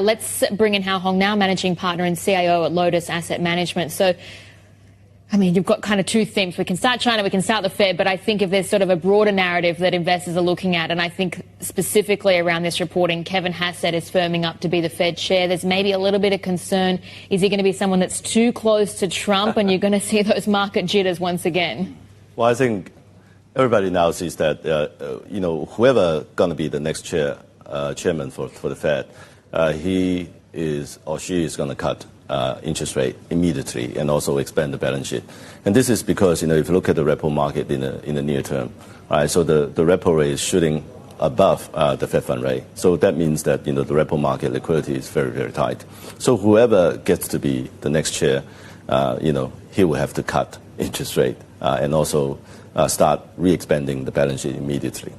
let's bring in Hao Hong now, Managing Partner and CIO at Lotus Asset Management. So, I mean, you've got kind of two themes. We can start China, we can start the Fed, but I think if there's sort of a broader narrative that investors are looking at, and I think specifically around this reporting, Kevin Hassett is firming up to be the Fed chair. There's maybe a little bit of concern. Is he going to be someone that's too close to Trump and you're going to see those market jitters once again? Well, I think everybody now sees that, whoever going to be the next chairman for the Fed, he is or she is going to cut interest rate immediately and also expand the balance sheet. And this is because, if you look at the repo market in the near term, right, so the repo rate is shooting above the Fed fund rate. So that means that, the repo market liquidity is very, very tight. So whoever gets to be the next chair, he will have to cut interest rate and also start re-expanding the balance sheet immediately.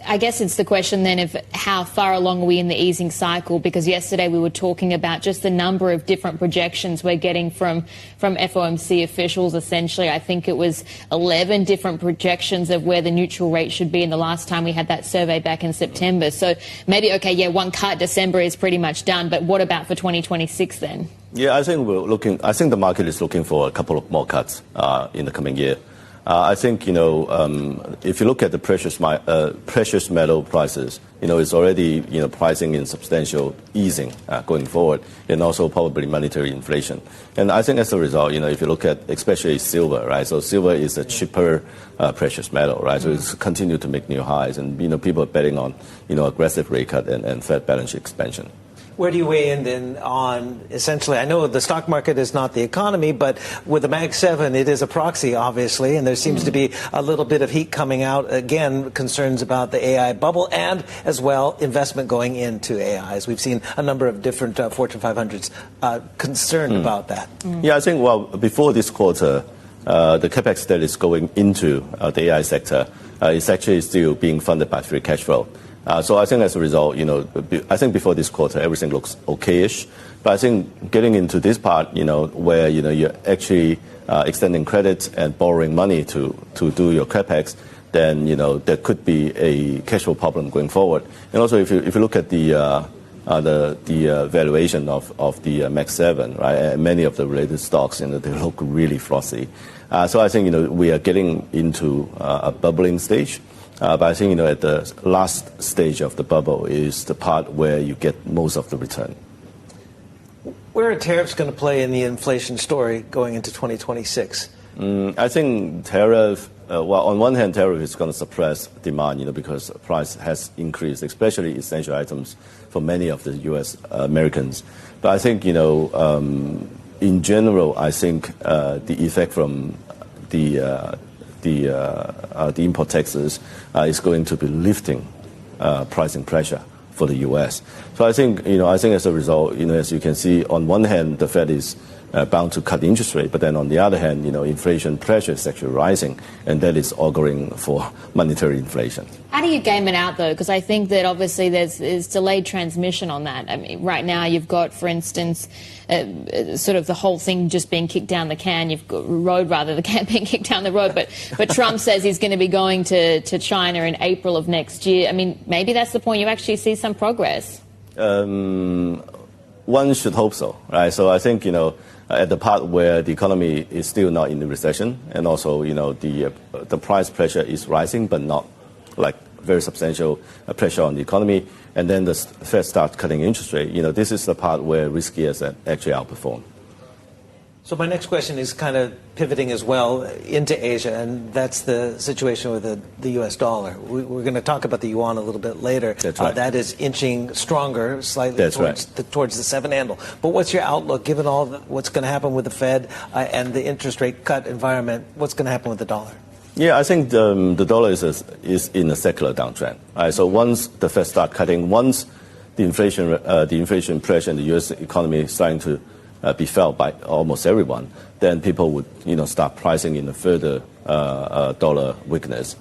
I guess it's the question then of how far along are we in the easing cycle, because yesterday we were talking about just the number of different projections we're getting from FOMC officials. Essentially, I think it was 11 different projections of where the neutral rate should be in the last time we had that survey back in September. So maybe, okay, yeah, one cut, December is pretty much done, but what about for 2026 then? Yeah, I think the market is looking for a couple of more cuts in the coming year. I think, if you look at the precious metal prices, it's already, pricing in substantial easing going forward, and also probably monetary inflation. And I think as a result, if you look at especially silver, right? So silver is a cheaper precious metal, right? So it's continued to make new highs, and, people are betting on, aggressive rate cut and Fed balance sheet expansion. Where do you weigh in then on, essentially, I know the stock market is not the economy, but with the Mag 7, it is a proxy, obviously, and there seems to be a little bit of heat coming out. Again, concerns about the AI bubble and, as well, investment going into AIs. We've seen a number of different Fortune 500s concerned about that. Yeah, I think, before this quarter, the capex that is going into the AI sector is actually still being funded by free cash flow. So I think as a result, I think before this quarter, everything looks okay-ish. But I think getting into this part, where, you're actually extending credit and borrowing money to do your capex, then, there could be a cash flow problem going forward. And also, if you look at the valuation of the Mag 7, right, and many of the related stocks, they look really frothy. So I think, we are getting into a bubbling stage. But I think, at the last stage of the bubble is the part where you get most of the return. Where are tariffs going to play in the inflation story going into 2026? I think tariff, on one hand, tariff is going to suppress demand, because price has increased, especially essential items for many of the U.S. Americans. But I think, in general, I think the effect from the import taxes is going to be lifting pricing pressure for the U.S. So I think as a result, as you can see, on one hand, the Fed is bound to cut interest rate, but then on the other hand, inflation pressure is actually rising, and that is auguring for monetary inflation. How do you game it out, though? Because I think that obviously there's delayed transmission on that. I mean, right now you've got, for instance, sort of the whole thing just being kicked down the can. You've got the can being kicked down the road. But Trump says he's going to be going to China in April of next year. I mean, maybe that's the point. You actually see some progress. One should hope so, right? So I think, at the part where the economy is still not in the recession, and also, the price pressure is rising, but not like very substantial pressure on the economy, and then the Fed starts cutting interest rate. This is the part where riskiest actually outperform. So my next question is kind of pivoting as well into Asia, and that's the situation with the U.S. dollar. We're going to talk about the yuan a little bit later. That's right. That is inching stronger slightly towards the 7 handle. But what's your outlook, given all what's going to happen with the Fed and the interest rate cut environment? What's going to happen with the dollar? Yeah, I think the dollar is in a secular downtrend. Right? So once the Fed start cutting, once the inflation pressure in the U.S. economy is starting to be felt by almost everyone, then people would start pricing in a further dollar weakness.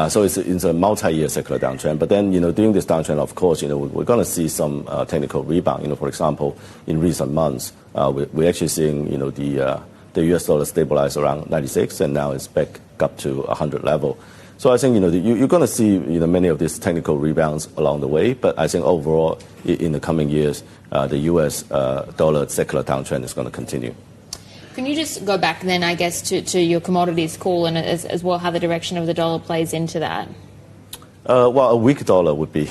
So it's a multi-year secular downtrend. But then during this downtrend, of course, we're going to see some technical rebound. For example, in recent months, we're actually seeing the U.S. dollar stabilize around 96, and now it's back up to 100 level. So I think, you're going to see, many of these technical rebounds along the way. But I think overall, in the coming years, the U.S. dollar secular downtrend is going to continue. Can you just go back then, I guess, to your commodities call and as well how the direction of the dollar plays into that? Well, a weak dollar would be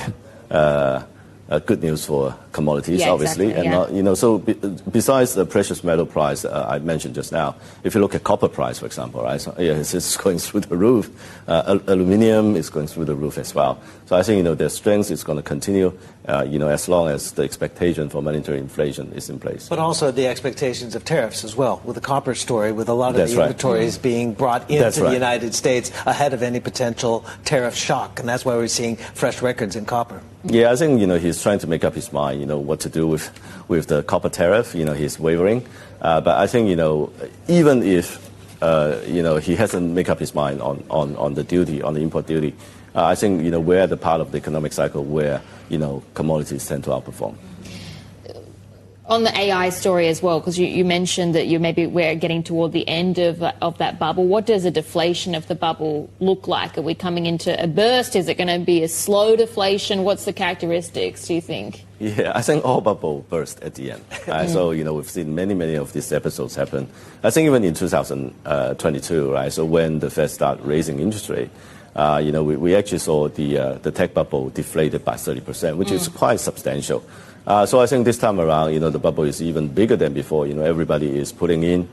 good news for commodities, obviously. Exactly, and, so besides the precious metal price I mentioned just now, if you look at copper price, for example, right, so, it's going through the roof. Aluminium is going through the roof as well. So I think, their strength is going to continue, as long as the expectation for monetary inflation is in place. But also the expectations of tariffs as well, with the copper story, with a lot of the inventories being brought into the United States ahead of any potential tariff shock. And that's why we're seeing fresh records in copper. Yeah, I think, he's trying to make up his mind, what to do with the copper tariff. He's wavering. But I think, even if, he hasn't made up his mind on the duty, on the import duty, I think, we're at the part of the economic cycle where, commodities tend to outperform. On the AI story as well, because you mentioned that we're getting toward the end of that bubble. What does a deflation of the bubble look like? Are we coming into a burst? Is it going to be a slow deflation? What's the characteristics, do you think? Yeah, I think all bubble burst at the end. So, we've seen many of these episodes happen. I think even in 2022, right? So when the Fed started raising interest rate, we actually saw the tech bubble deflated by 30%, which is quite substantial. So I think this time around, the bubble is even bigger than before. Everybody is putting in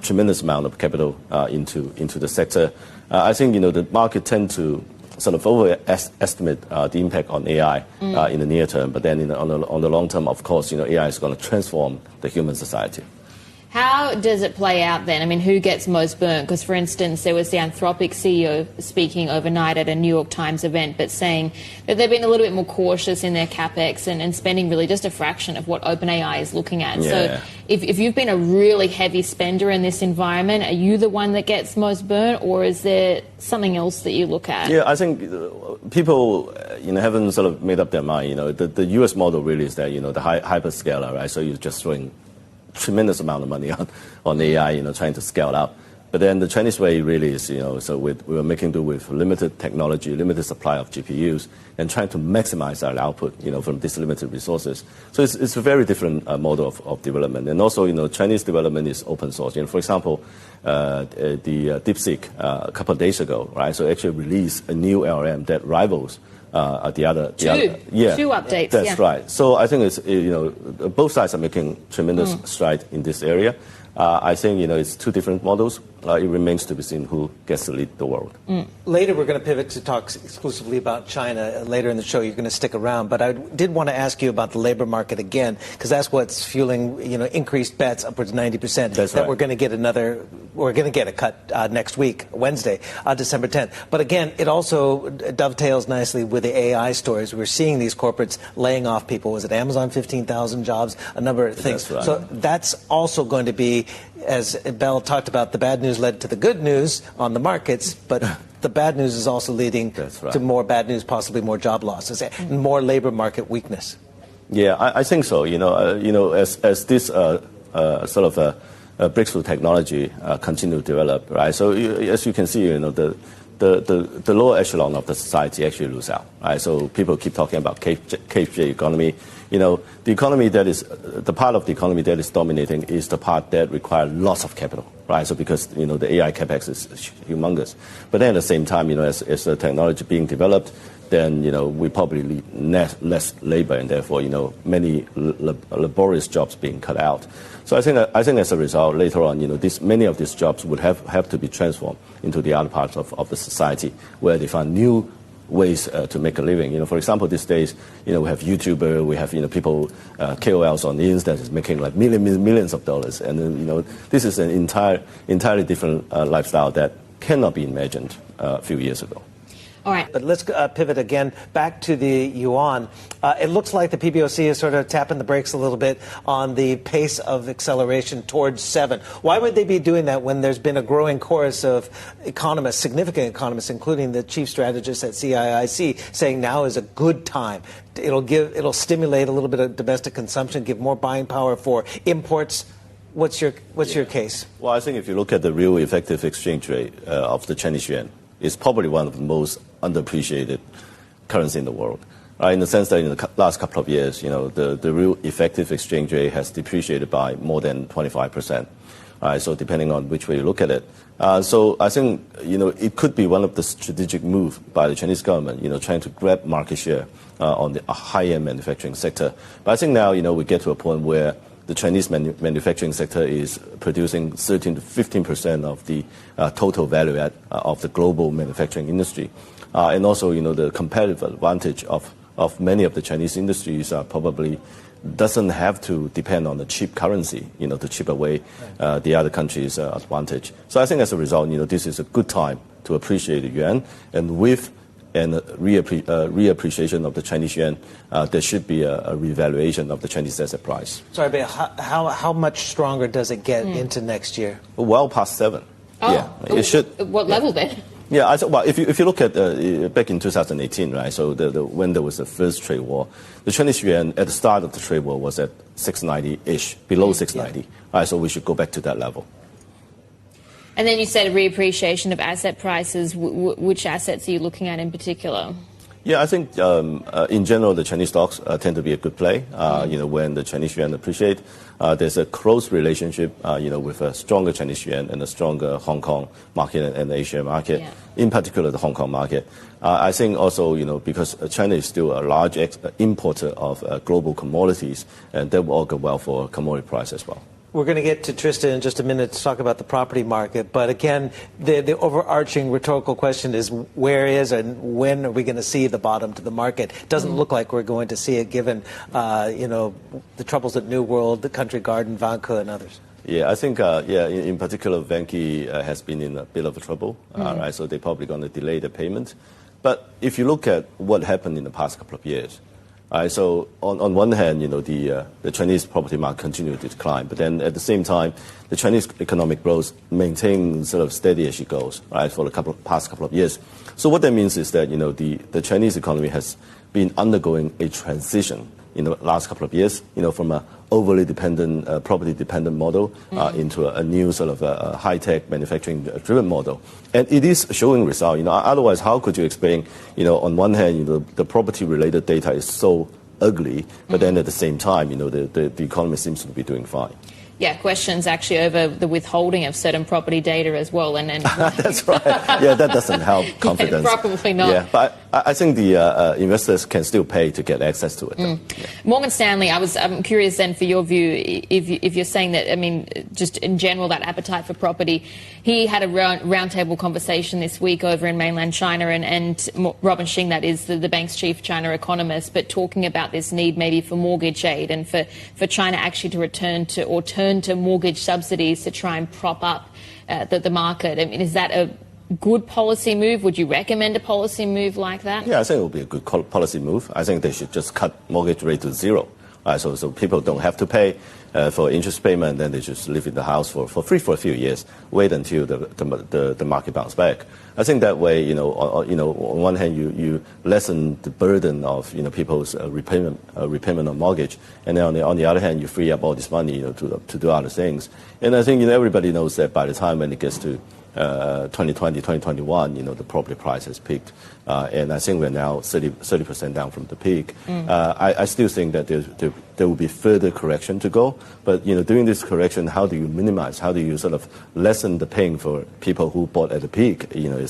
tremendous amount of capital into the sector. I think, the market tend to sort of overestimate the impact on AI in the near term. But then on the long term, of course, AI is going to transform the human society. How does it play out then? I mean, who gets most burnt? Because, for instance, there was the Anthropic CEO speaking overnight at a New York Times event, but saying that they've been a little bit more cautious in their capex and spending really just a fraction of what OpenAI is looking at. Yeah. So if you've been a really heavy spender in this environment, are you the one that gets most burnt, or is there something else that you look at? Yeah, I think people, haven't sort of made up their mind. The U.S. model really is that, the hyperscaler, right? So you're just throwing tremendous amount of money on AI, trying to scale up. But then the Chinese way really is, so we were making do with limited technology, limited supply of GPUs, and trying to maximize our output, from these limited resources. So it's a very different model of development. And also, Chinese development is open source. For example, the DeepSeek a couple of days ago, right? So actually released a new LLM that rivals the other. Two updates. That's right. So I think it's, both sides are making tremendous stride in this area. I think, it's two different models. It remains to be seen who gets to lead the world. Later, we're going to pivot to talk exclusively about China. Later in the show, you're going to stick around. But I did want to ask you about the labor market again, because that's what's fueling, increased bets upwards of 90%. That's that right. we're going to get a cut next week, Wednesday, December 10th. But again, it also dovetails nicely with the AI stories. We're seeing these corporates laying off people. Was it Amazon, 15,000 jobs, a number of things. That's right. So that's also going to be, as Bell talked about, the bad news led to the good news on the markets, but the bad news is also leading to more bad news, possibly more job losses and more labor market weakness. Yeah, I think so. As this sort of breakthrough technology continue to develop, right? So as you can see, the lower echelon of the society actually lose out, right? So people keep talking about K-shaped economy. The economy that is, the part of the economy that is dominating is the part that requires lots of capital, right? So because, the AI capex is humongous. But then at the same time, as the technology being developed, then, we probably need less labor and therefore, many laborious jobs being cut out. So I think as a result, later on, many of these jobs would have to be transformed into the other parts of the society where they find new ways to make a living. For example, these days, we have YouTuber, we have, people, KOLs on the internet is making like millions of dollars. And then, this is an entirely different lifestyle that cannot be imagined a few years ago. All right. But let's pivot again back to the yuan. It looks like the PBOC is sort of tapping the brakes a little bit on the pace of acceleration towards 7. Why would they be doing that when there's been a growing chorus of economists, significant economists, including the chief strategist at CIIC, saying now is a good time? It'll stimulate a little bit of domestic consumption, give more buying power for imports. What's your case? Well, I think if you look at the real effective exchange rate of the Chinese yuan, is probably one of the most underappreciated currency in the world. In the sense that in the last couple of years, the real effective exchange rate has depreciated by more than 25%. So depending on which way you look at it. So I think, it could be one of the strategic moves by the Chinese government, trying to grab market share on the high-end manufacturing sector. But I think now, we get to a point where the Chinese manufacturing sector is producing 13 to 15% of the total value add of the global manufacturing industry. And also, the competitive advantage of many of the Chinese industries probably doesn't have to depend on the cheap currency, to chip away the other countries' advantage. So I think as a result, this is a good time to appreciate the yuan, and with and reappreciation of the Chinese yuan, there should be a revaluation of the Chinese asset price. Sorry, but how much stronger does it get into next year? Well past 7. Oh, yeah, it should. What level then? Yeah, if you look at back in 2018, right? So when there was the first trade war, the Chinese yuan at the start of the trade war was at 690-ish, below 690. Yeah. Right, so we should go back to that level. And then you said reappreciation of asset prices. Which assets are you looking at in particular? Yeah, I think in general the Chinese stocks tend to be a good play. When the Chinese yuan appreciate, there's a close relationship, with a stronger Chinese yuan and a stronger Hong Kong market and the Asia market, in particular the Hong Kong market. I think also, because China is still a large importer of global commodities, and that will all go well for commodity price as well. We're going to get to Tristan in just a minute to talk about the property market. But again, the overarching rhetorical question is where is and when are we going to see the bottom to the market? It doesn't look like we're going to see it given, the troubles at New World, the Country Garden, Vanke and others. Yeah, I think, in particular, Vanke has been in a bit of trouble, right? So they're probably going to delay the payment. But if you look at what happened in the past couple of years, so on one hand, the Chinese property market continued to decline, but then at the same time, the Chinese economic growth maintains sort of steady as it goes, right, for the past couple of years. So what that means is that, the Chinese economy has been undergoing a transition in the last couple of years, from a overly dependent, property-dependent model into a new sort of a high-tech manufacturing-driven model. And it is showing results. Otherwise, how could you explain, on one hand, the property-related data is so ugly, but then at the same time, the economy seems to be doing fine. Yeah, questions actually over the withholding of certain property data as well. And That's right. Yeah, that doesn't help confidence. Yeah, probably not. Yeah, but I think the investors can still pay to get access to it. Yeah. Morgan Stanley, I'm curious then for your view, if you're saying that, just in general, that appetite for property. He had a roundtable conversation this week over in mainland China, and Robin Xing, that is the bank's chief China economist, but talking about this need maybe for mortgage aid and for China actually to turn to mortgage subsidies to try and prop up the market. I mean, is that a good policy move? Would you recommend a policy move like that? Yeah, I think it will be a good policy move. I think they should just cut mortgage rate to zero. So people don't have to pay for interest payment, then they just live in the house for free for a few years, wait until the market bounce back. I think that way, on one hand, you lessen the burden of, people's repayment of mortgage, and then on the other hand, you free up all this money, to do other things. And I think, everybody knows that by the time when it gets to 2020, 2021, the property price has peaked. And I think we're now 30% down from the peak. I still think that there will be further correction to go. But, during this correction, how do you minimize? How do you sort of lessen the pain for people who bought at the peak? You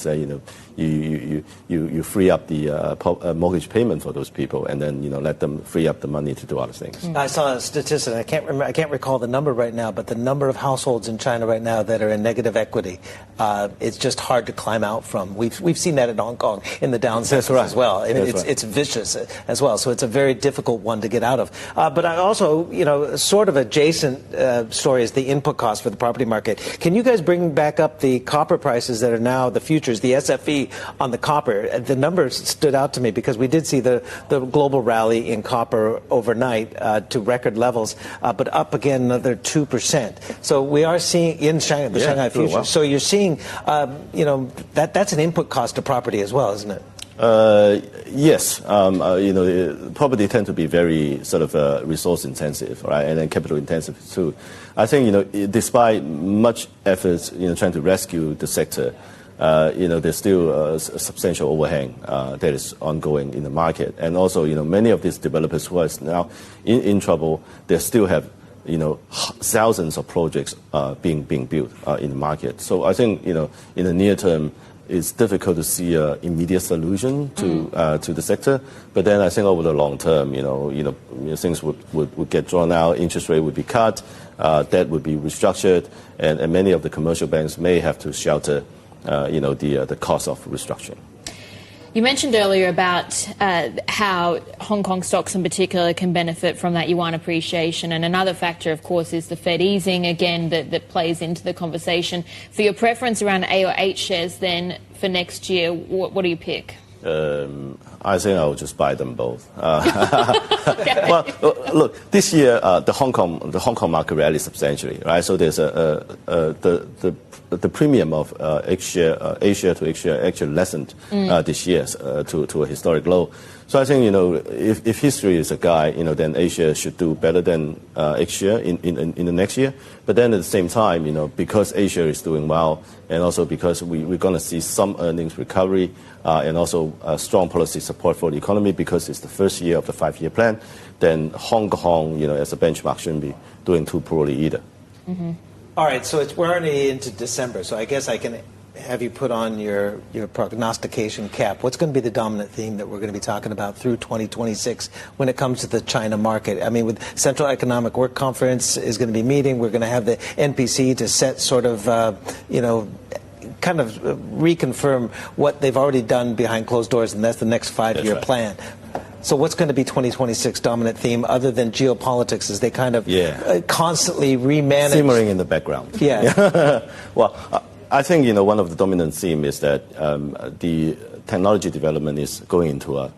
free up the mortgage payment for those people, and then, let them free up the money to do other things. I saw a statistic. I can't recall the number right now, but the number of households in China right now that are in negative equity, it's just hard to climb out from. We've seen that in Hong Kong in the down sectors as well. I mean, it's vicious as well. So it's a very difficult one to get out of. But I also, sort of adjacent story is the input cost for the property market. Can you guys bring back up the copper prices that are now the futures, the SFE on the copper? The numbers stood out to me because we did see the global rally in copper overnight to record levels, but up again another 2%. So we are seeing in Shanghai, the Shanghai futures. Well. So you're seeing, that's an input cost to property as well, isn't it? Yes. Property tend to be very sort of resource intensive, right, and then capital intensive too. I think, despite much efforts, trying to rescue the sector, there's still a substantial overhang that is ongoing in the market. And also, many of these developers who are now in trouble, they still have, thousands of projects being built in the market. So I think, in the near term, it's difficult to see an immediate solution to the sector. But then I think over the long term, things would get drawn out, interest rate would be cut, debt would be restructured, and many of the commercial banks may have to shelter, the cost of restructuring. You mentioned earlier about how Hong Kong stocks in particular can benefit from that yuan appreciation. And another factor, of course, is the Fed easing, again, that plays into the conversation. For your preference around A or H shares then for next year, what do you pick? I think I'll just buy them both. Well, look, this year the Hong Kong market rallied substantially, right? So there's the premium of A share to H share actually lessened this year to a historic low. So I think if history is a guide, then A share should do better than H share in the next year. But then at the same time, because A share is doing well, and also because we're going to see some earnings recovery, and also strong policy support for the economy because it's the first year of the 5-year plan, then Hong Kong, as a benchmark, shouldn't be doing too poorly either. Mm-hmm. All right, so we're already into December, so I guess I can have you put on your prognostication cap. What's going to be the dominant theme that we're going to be talking about through 2026 when it comes to the China market? I mean, with Central Economic Work Conference is going to be meeting, we're going to have the NPC to set sort of, kind of reconfirm what they've already done behind closed doors, and that's the next 5-year plan. So what's going to be 2026 dominant theme other than geopolitics as they kind of constantly remanage? Simmering in the background. Yeah. Well, I think, one of the dominant themes is that the technology development is going into a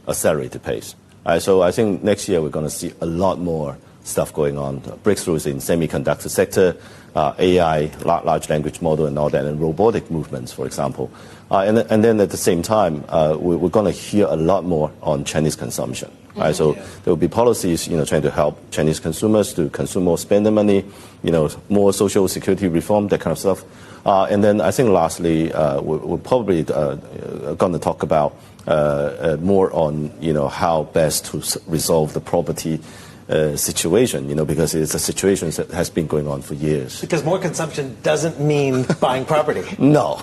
accelerated pace. So I think next year we're going to see a lot more stuff going on, breakthroughs in semiconductor sector, AI, large language model and all that, and robotic movements, for example. And then at the same time, we're going to hear a lot more on Chinese consumption. Right? So there will be policies, trying to help Chinese consumers to consume more, spend their money, more social security reform, that kind of stuff. And then I think lastly, we're probably going to talk about more on, how best to resolve the property situation, because it's a situation that has been going on for years. Because more consumption doesn't mean buying property. No,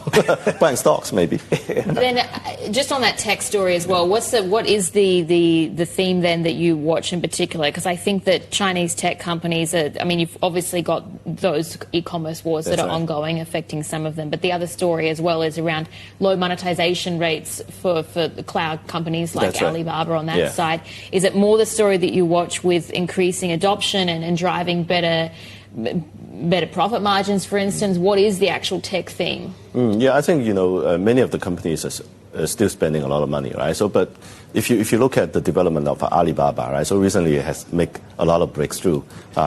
buying stocks maybe. Then, just on that tech story as well, what is the theme then that you watch in particular? Because I think that Chinese tech companies you've obviously got those e-commerce wars that are ongoing, affecting some of them. But the other story as well is around low monetization rates for the cloud companies like Alibaba on that side. Is it more the story that you watch with increasing adoption and driving better profit margins, for instance? What is the actual tech theme? I think, many of the companies are still spending a lot of money, right? So, but if you look at the development of Alibaba, right? So recently it has made a lot of breakthrough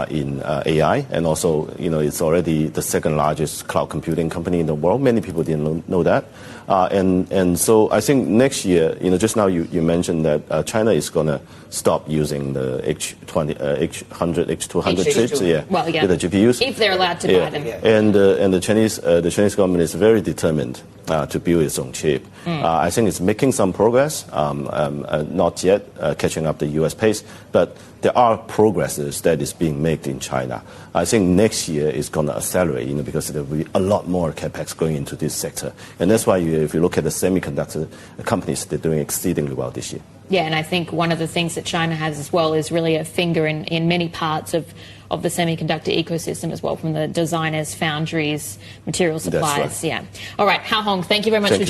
in AI, and also, it's already the second largest cloud computing company in the world. Many people didn't know that. And so I think next year, just now you mentioned that China is going to stop using the H100, H200 chips, with the GPUs, if they're allowed to buy them. And the Chinese government is very determined to build its own chip. I think it's making some progress, not yet catching up the U.S. pace, but there are progresses that is being made in China. I think next year is going to accelerate, because there will be a lot more capex going into this sector, and that's why if you look at the semiconductor companies, they're doing exceedingly well this year. Yeah, and I think one of the things that China has as well is really a finger in many parts of the semiconductor ecosystem as well, from the designers, foundries, material suppliers. That's right. Yeah. All right, Hao Hong, thank you very much for joining us.